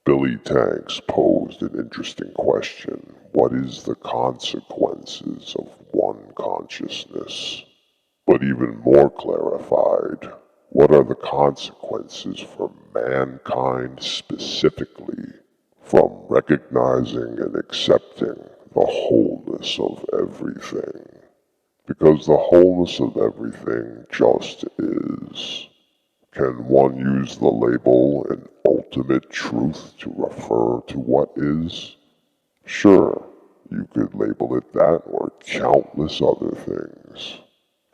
Billy Tanks posed an interesting question. What is the consequences of one consciousness? But even more clarified, what are the consequences for mankind specifically from recognizing and accepting the wholeness of everything? Because the wholeness of everything just is. Can one use the label an ultimate truth to refer to what is? Sure, you could label it that or countless other things.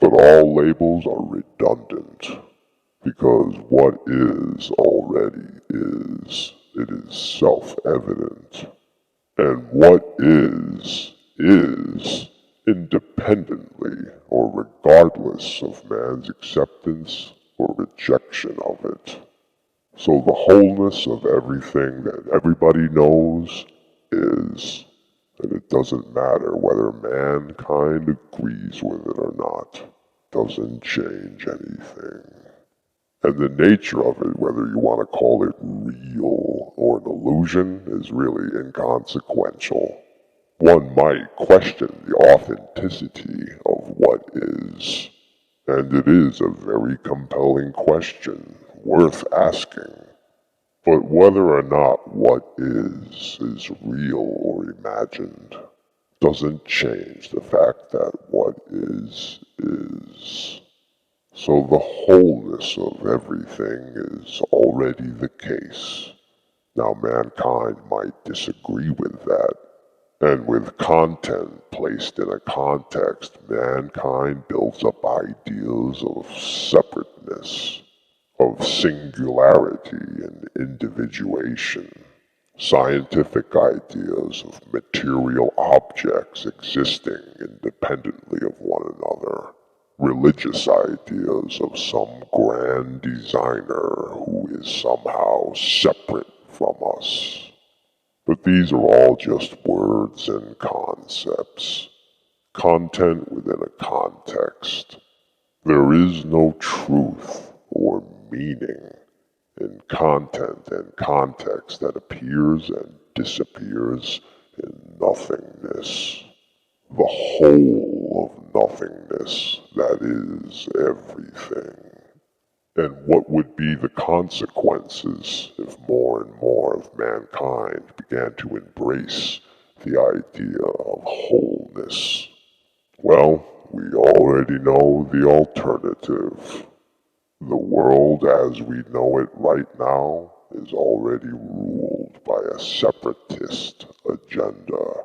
But all labels are redundant, because what is already is. It is self-evident. And what is independently or regardless of man's acceptance or rejection of it. So the wholeness of everything that everybody knows is, and it doesn't matter whether mankind agrees with it or not, doesn't change anything. And the nature of it, whether you want to call it real or an illusion, is really inconsequential. One might question the authenticity of what is, and it is a very compelling question, worth asking. But whether or not what is real or imagined doesn't change the fact that what is is. So the wholeness of everything is already the case. Now mankind might disagree with that, and with content placed in a context, mankind builds up ideas of separateness, of singularity and individuation, scientific ideas of material objects existing independently of one another, religious ideas of some grand designer who is somehow separate from us. But these are all just words and concepts, content within a context. There is no truth or meaning in content and context that appears and disappears in nothingness. The whole of nothingness that is everything. And what would be the consequences if more and more of mankind began to embrace the idea of wholeness? Well, we already know the alternative. The world as we know it right now is already ruled by a separatist agenda.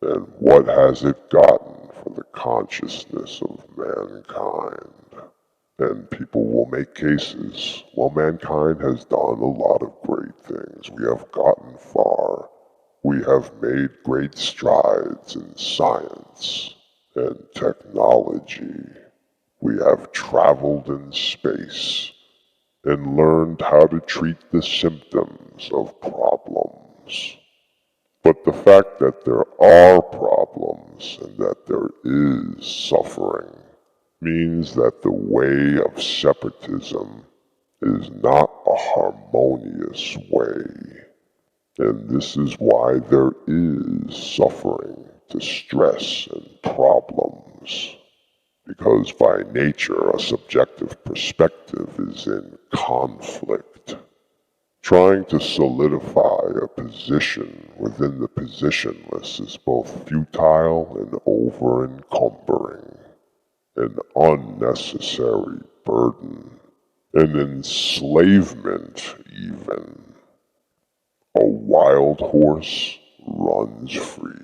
And what has it gotten for the consciousness of mankind? And people will make cases. Well, mankind has done a lot of great things. We have gotten far. We have made great strides in science and technology. We have traveled in space and learned how to treat the symptoms of problems. But the fact that there are problems and that there is suffering means that the way of separatism is not a harmonious way. And this is why there is suffering, distress, and problems. Because by nature, a subjective perspective is in conflict. Trying to solidify a position within the positionless is both futile and over-encumbering, an unnecessary burden, an enslavement even. A wild horse runs free.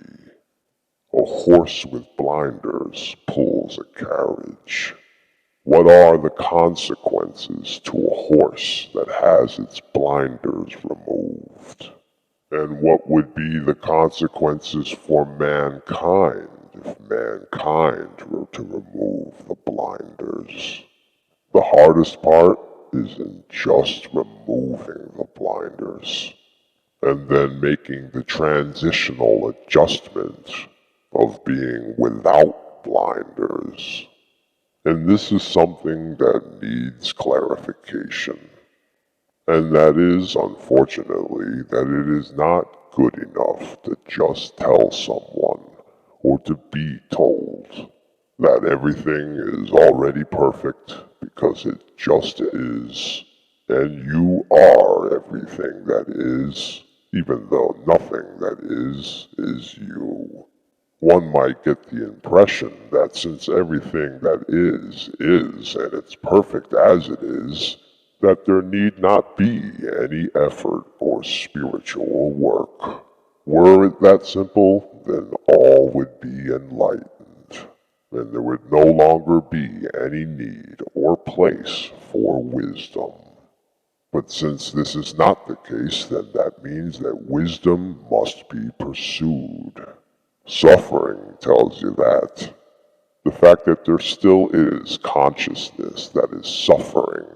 A horse with blinders pulls a carriage. What are the consequences to a horse that has its blinders removed? And what would be the consequences for mankind if mankind were to remove the blinders? The hardest part isn't just removing the blinders, and then making the transitional adjustment of being without blinders. And this is something that needs clarification. And that is, unfortunately, that it is not good enough to just tell someone or to be told that everything is already perfect because it just is, and you are everything that is, even though nothing that is you. One might get the impression that since everything that is, and it's perfect as it is, that there need not be any effort or spiritual work. Were it that simple, then all would be enlightened, and there would no longer be any need or place for wisdom. But since this is not the case, then that means that wisdom must be pursued. Suffering tells you that. The fact that there still is consciousness that is suffering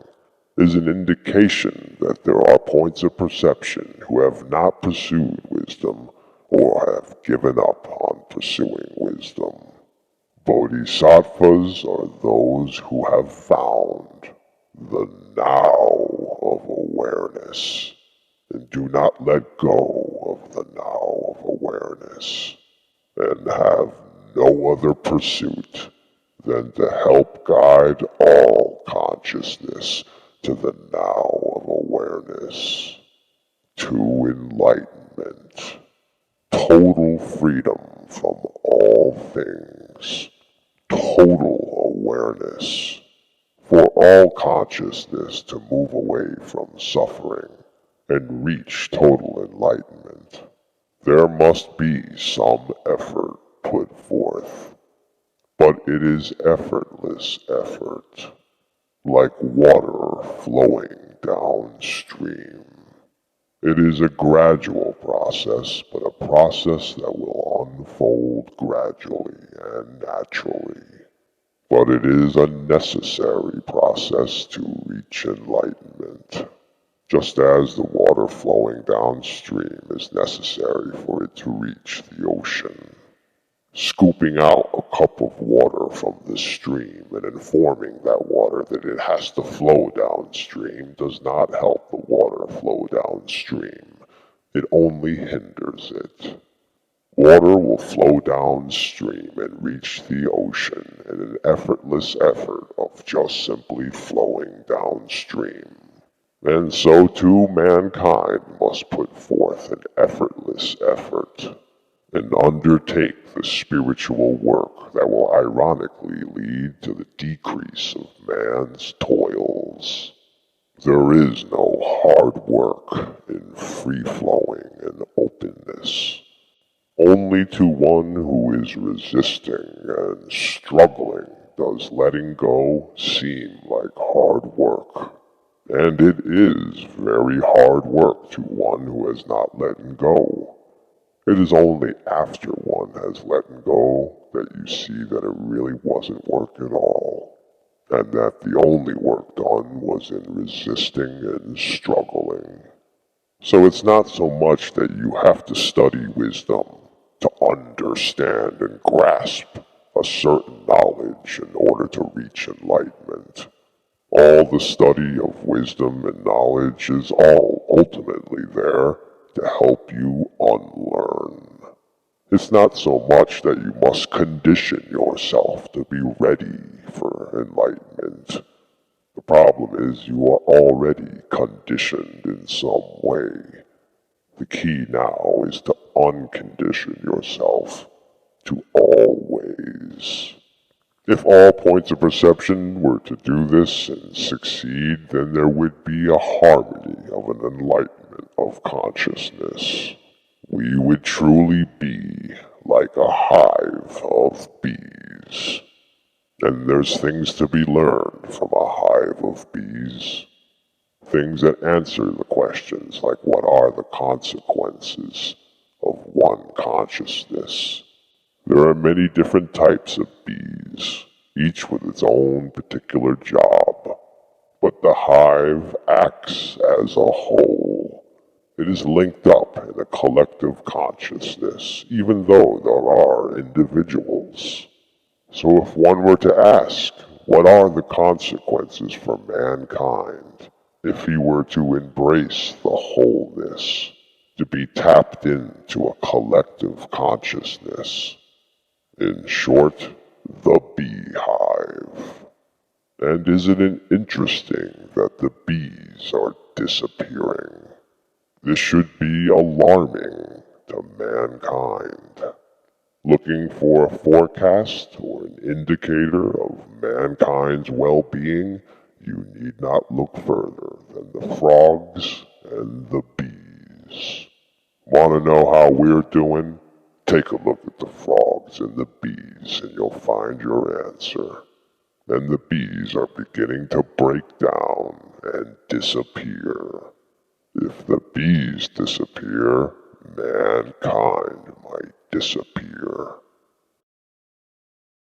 is an indication that there are points of perception who have not pursued wisdom or have given up on pursuing wisdom. Bodhisattvas are those who have found the now of awareness and do not let go of the now of awareness, and have no other pursuit than to help guide all consciousness to the now of awareness, to enlightenment, total freedom from all things, total awareness, for all consciousness to move away from suffering and reach total enlightenment. There must be some effort put forth, but it is effortless effort, like water flowing downstream. It is a gradual process, but a process that will unfold gradually and naturally. But it is a necessary process to reach enlightenment. Just as the water flowing downstream is necessary for it to reach the ocean. Scooping out a cup of water from the stream and informing that water that it has to flow downstream does not help the water flow downstream. It only hinders it. Water will flow downstream and reach the ocean in an effortless effort of just simply flowing downstream. And so too mankind must put forth an effortless effort and undertake the spiritual work that will ironically lead to the decrease of man's toils. There is no hard work in free-flowing and openness. Only to one who is resisting and struggling does letting go seem like hard work. And it is very hard work to one who has not let go. It is only after one has let go that you see that it really wasn't work at all, and that the only work done was in resisting and struggling. So it's not so much that you have to study wisdom to understand and grasp a certain knowledge in order to reach enlightenment. All the study of wisdom and knowledge is all ultimately there to help you unlearn. It's not so much that you must condition yourself to be ready for enlightenment. The problem is you are already conditioned in some way. The key now is to uncondition yourself to always. If all points of perception were to do this and succeed, then there would be a harmony of an enlightenment of consciousness. We would truly be like a hive of bees. And there's things to be learned from a hive of bees. Things that answer the questions like what are the consequences of one consciousness. There are many different types of bees, each with its own particular job, but the hive acts as a whole. It is linked up in a collective consciousness, even though there are individuals. So if one were to ask, what are the consequences for mankind? if he were to embrace the wholeness, to be tapped into a collective consciousness. In short, the beehive. And isn't it interesting that the bees are disappearing? This should be alarming to mankind. Looking for a forecast or an indicator of mankind's well-being, you need not look further than the frogs and the bees. Want to know how we're doing? Take a look at the frogs and the bees and you'll find your answer. And the bees are beginning to break down and disappear. If the bees disappear, mankind might disappear.